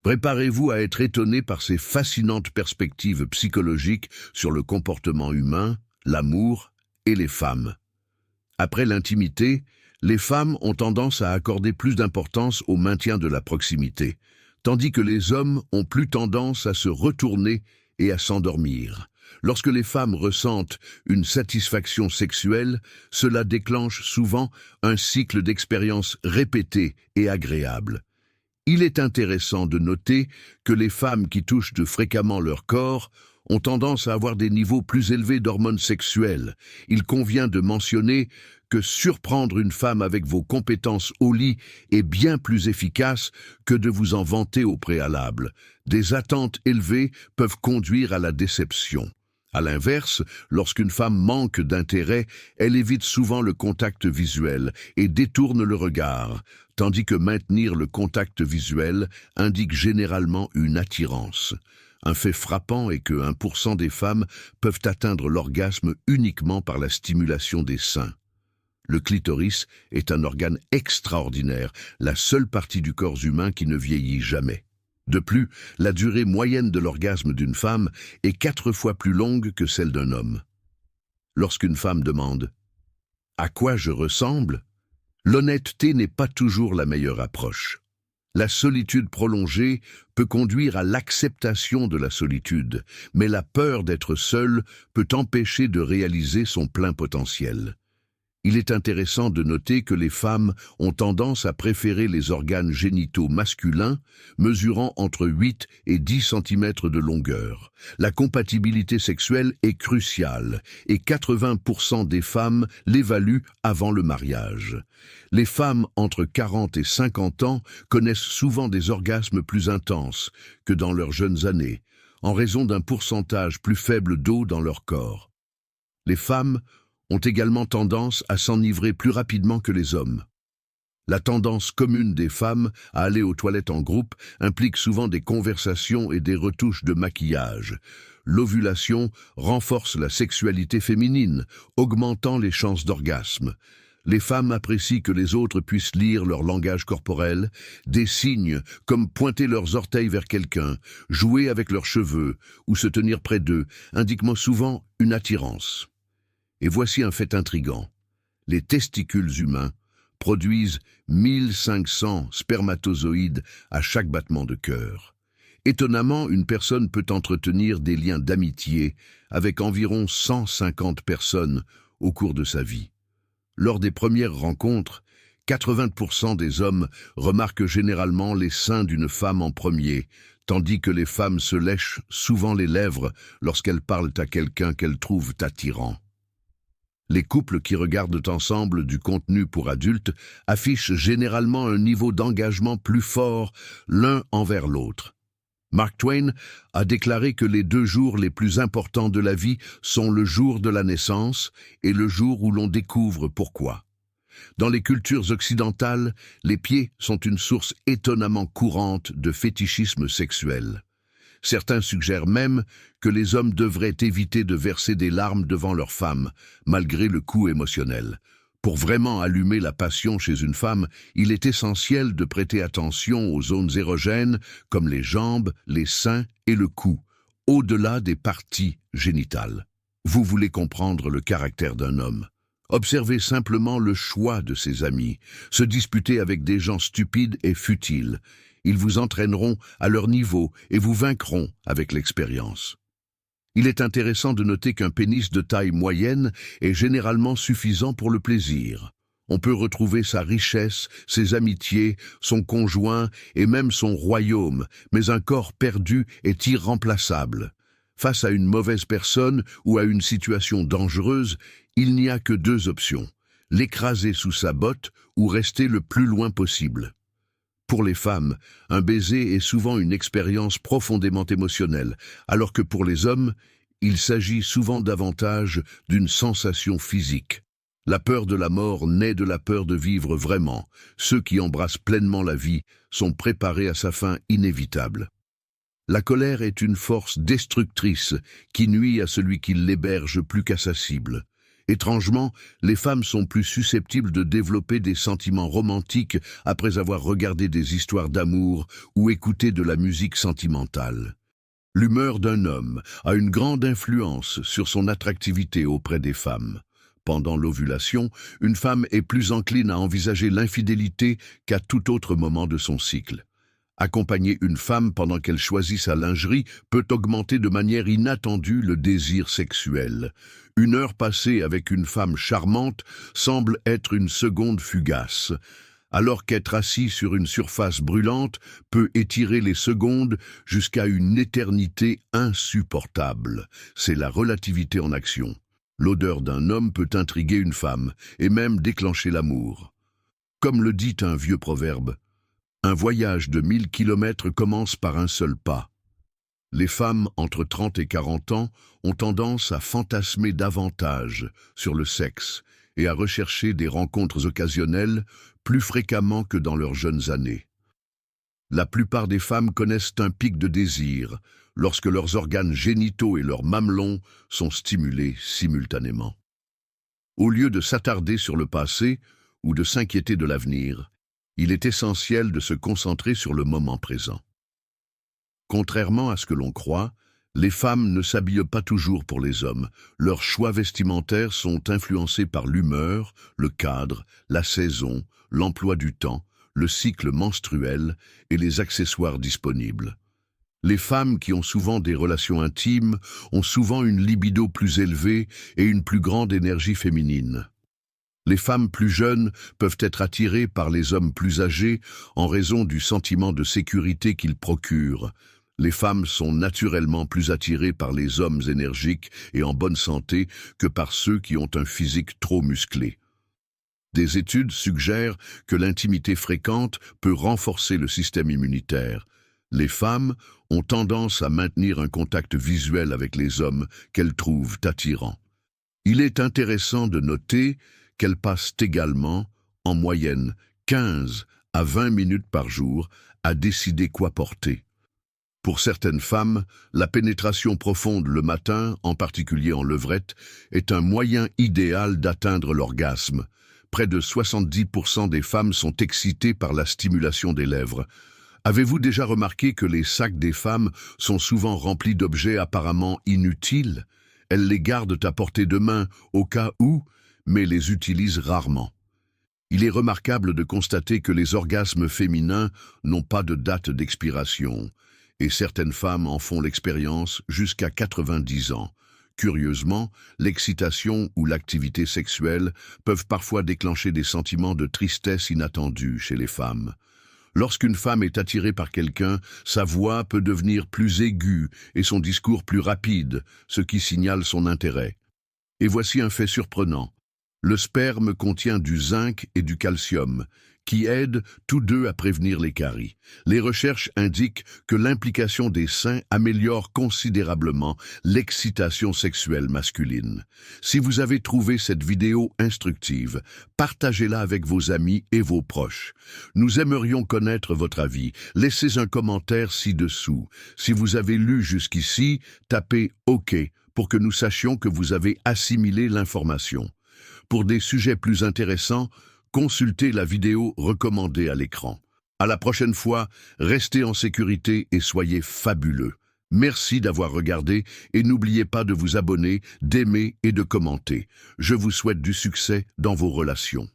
Préparez-vous à être étonné par ces fascinantes perspectives psychologiques sur le comportement humain, l'amour et les femmes. Après l'intimité, les femmes ont tendance à accorder plus d'importance au maintien de la proximité, tandis que les hommes ont plus tendance à se retourner et à s'endormir. Lorsque les femmes ressentent une satisfaction sexuelle, cela déclenche souvent un cycle d'expériences répétées et agréables. Il est intéressant de noter que les femmes qui touchent fréquemment leur corps ont tendance à avoir des niveaux plus élevés d'hormones sexuelles. Il convient de mentionner que surprendre une femme avec vos compétences au lit est bien plus efficace que de vous en vanter au préalable. Des attentes élevées peuvent conduire à la déception. À l'inverse, lorsqu'une femme manque d'intérêt, elle évite souvent le contact visuel et détourne le regard, tandis que maintenir le contact visuel indique généralement une attirance. Un fait frappant est que 1% des femmes peuvent atteindre l'orgasme uniquement par la stimulation des seins. Le clitoris est un organe extraordinaire, la seule partie du corps humain qui ne vieillit jamais. De plus, la durée moyenne de l'orgasme d'une femme est 4 fois plus longue que celle d'un homme. Lorsqu'une femme demande « À quoi je ressemble ?», l'honnêteté n'est pas toujours la meilleure approche. La solitude prolongée peut conduire à l'acceptation de la solitude, mais la peur d'être seul peut empêcher de réaliser son plein potentiel. Il est intéressant de noter que les femmes ont tendance à préférer les organes génitaux masculins, mesurant entre 8 et 10 cm de longueur. La compatibilité sexuelle est cruciale et 80% des femmes l'évaluent avant le mariage. Les femmes entre 40 et 50 ans connaissent souvent des orgasmes plus intenses que dans leurs jeunes années, en raison d'un pourcentage plus faible d'eau dans leur corps. Les femmes ont également tendance à s'enivrer plus rapidement que les hommes. La tendance commune des femmes à aller aux toilettes en groupe implique souvent des conversations et des retouches de maquillage. L'ovulation renforce la sexualité féminine, augmentant les chances d'orgasme. Les femmes apprécient que les autres puissent lire leur langage corporel, des signes comme pointer leurs orteils vers quelqu'un, jouer avec leurs cheveux ou se tenir près d'eux, indiquant souvent une attirance. Et voici un fait intrigant. Les testicules humains produisent 1500 spermatozoïdes à chaque battement de cœur. Étonnamment, une personne peut entretenir des liens d'amitié avec environ 150 personnes au cours de sa vie. Lors des premières rencontres, 80% des hommes remarquent généralement les seins d'une femme en premier, tandis que les femmes se lèchent souvent les lèvres lorsqu'elles parlent à quelqu'un qu'elles trouvent attirant. Les couples qui regardent ensemble du contenu pour adultes affichent généralement un niveau d'engagement plus fort l'un envers l'autre. Mark Twain a déclaré que les 2 jours les plus importants de la vie sont le jour de la naissance et le jour où l'on découvre pourquoi. Dans les cultures occidentales, les pieds sont une source étonnamment courante de fétichisme sexuel. Certains suggèrent même que les hommes devraient éviter de verser des larmes devant leurs femmes, malgré le coût émotionnel. Pour vraiment allumer la passion chez une femme, il est essentiel de prêter attention aux zones érogènes comme les jambes, les seins et le cou, au-delà des parties génitales. Vous voulez comprendre le caractère d'un homme. Observez simplement le choix de ses amis. Se disputer avec des gens stupides est futile. Ils vous entraîneront à leur niveau et vous vaincront avec l'expérience. Il est intéressant de noter qu'un pénis de taille moyenne est généralement suffisant pour le plaisir. On peut retrouver sa richesse, ses amitiés, son conjoint et même son royaume, mais un corps perdu est irremplaçable. Face à une mauvaise personne ou à une situation dangereuse, il n'y a que 2 options, l'écraser sous sa botte ou rester le plus loin possible. Pour les femmes, un baiser est souvent une expérience profondément émotionnelle, alors que pour les hommes, il s'agit souvent davantage d'une sensation physique. La peur de la mort naît de la peur de vivre vraiment. Ceux qui embrassent pleinement la vie sont préparés à sa fin inévitable. La colère est une force destructrice qui nuit à celui qui l'héberge plus qu'à sa cible. Étrangement, les femmes sont plus susceptibles de développer des sentiments romantiques après avoir regardé des histoires d'amour ou écouté de la musique sentimentale. L'humeur d'un homme a une grande influence sur son attractivité auprès des femmes. Pendant l'ovulation, une femme est plus encline à envisager l'infidélité qu'à tout autre moment de son cycle. Accompagner une femme pendant qu'elle choisit sa lingerie peut augmenter de manière inattendue le désir sexuel. Une heure passée avec une femme charmante semble être une seconde fugace, alors qu'être assis sur une surface brûlante peut étirer les secondes jusqu'à une éternité insupportable. C'est la relativité en action. L'odeur d'un homme peut intriguer une femme et même déclencher l'amour. Comme le dit un vieux proverbe, un voyage de 1000 kilomètres commence par un seul pas. Les femmes entre 30 et 40 ans ont tendance à fantasmer davantage sur le sexe et à rechercher des rencontres occasionnelles plus fréquemment que dans leurs jeunes années. La plupart des femmes connaissent un pic de désir lorsque leurs organes génitaux et leurs mamelons sont stimulés simultanément. Au lieu de s'attarder sur le passé ou de s'inquiéter de l'avenir, il est essentiel de se concentrer sur le moment présent. Contrairement à ce que l'on croit, les femmes ne s'habillent pas toujours pour les hommes. Leurs choix vestimentaires sont influencés par l'humeur, le cadre, la saison, l'emploi du temps, le cycle menstruel et les accessoires disponibles. Les femmes qui ont souvent des relations intimes ont souvent une libido plus élevée et une plus grande énergie féminine. Les femmes plus jeunes peuvent être attirées par les hommes plus âgés en raison du sentiment de sécurité qu'ils procurent. Les femmes sont naturellement plus attirées par les hommes énergiques et en bonne santé que par ceux qui ont un physique trop musclé. Des études suggèrent que l'intimité fréquente peut renforcer le système immunitaire. Les femmes ont tendance à maintenir un contact visuel avec les hommes qu'elles trouvent attirants. Il est intéressant de noter qu'elles passent également, en moyenne, 15 à 20 minutes par jour à décider quoi porter. Pour certaines femmes, la pénétration profonde le matin, en particulier en levrette, est un moyen idéal d'atteindre l'orgasme. Près de 70% des femmes sont excitées par la stimulation des lèvres. Avez-vous déjà remarqué que les sacs des femmes sont souvent remplis d'objets apparemment inutiles? Elles les gardent à portée de main au cas où, mais les utilisent rarement. Il est remarquable de constater que les orgasmes féminins n'ont pas de date d'expiration, et certaines femmes en font l'expérience jusqu'à 90 ans. Curieusement, l'excitation ou l'activité sexuelle peuvent parfois déclencher des sentiments de tristesse inattendus chez les femmes. Lorsqu'une femme est attirée par quelqu'un, sa voix peut devenir plus aiguë et son discours plus rapide, ce qui signale son intérêt. Et voici un fait surprenant. Le sperme contient du zinc et du calcium, qui aident tous deux à prévenir les caries. Les recherches indiquent que l'implication des seins améliore considérablement l'excitation sexuelle masculine. Si vous avez trouvé cette vidéo instructive, partagez-la avec vos amis et vos proches. Nous aimerions connaître votre avis. Laissez un commentaire ci-dessous. Si vous avez lu jusqu'ici, tapez OK pour que nous sachions que vous avez assimilé l'information. Pour des sujets plus intéressants, consultez la vidéo recommandée à l'écran. À la prochaine fois, restez en sécurité et soyez fabuleux. Merci d'avoir regardé et n'oubliez pas de vous abonner, d'aimer et de commenter. Je vous souhaite du succès dans vos relations.